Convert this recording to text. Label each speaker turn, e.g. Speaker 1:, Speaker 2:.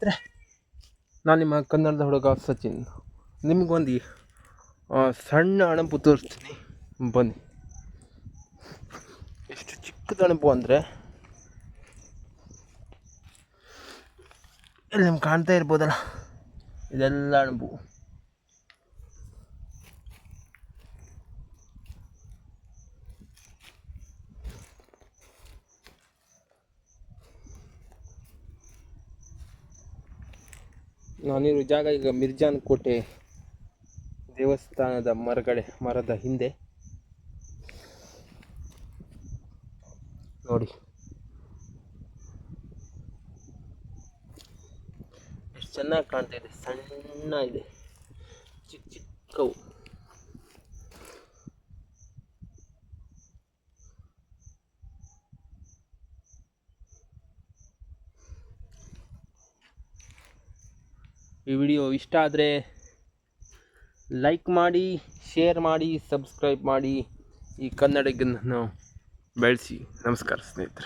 Speaker 1: ಸ್ನೇಹಿತರೆ, ನಾನು ನಿಮ್ಮ ಕನ್ನಡದ ಹುಡುಗ ಸಚಿನ್. ನಿಮಗೊಂದು ಸಣ್ಣ ಅಣಬು ತೋರಿಸ್ತೀನಿ, ಬನ್ನಿ. ಎಷ್ಟು ಚಿಕ್ಕದ ಅಣಬು ಅಂದರೆ ಇಲ್ಲಿ ನಿಮ್ಗೆ ಕಾಣ್ತಾ ಇರ್ಬೋದಲ್ಲ, ಇದೆಲ್ಲ ಅಣಬು. ನಾನಿರೋ ಜಾಗ ಈಗ ಮಿರ್ಜಾನ್ ಕೋಟೆ ದೇವಸ್ಥಾನದ ಮರದ ಹಿಂದೆ ನೋಡಿ. ಎಷ್ಟು ಚೆನ್ನಾಗಿ ಕಾಣ್ತಾ ಇದೆ, ಸಣ್ಣ ಇದೆ, ಚಿಕ್ಕ ಚಿಕ್ಕವು. ಈ ವಿಡಿಯೋ ಇಷ್ಟ ಆದರೆ ಲೈಕ್ ಮಾಡಿ, ಶೇರ್ ಮಾಡಿ, ಸಬ್ಸ್ಕ್ರೈಬ್ ಮಾಡಿ. ಈ ಕನ್ನಡಿಗನನ್ನು ಬೆಳೆಸಿ. ನಮಸ್ಕಾರ ಸ್ನೇಹಿತರೆ.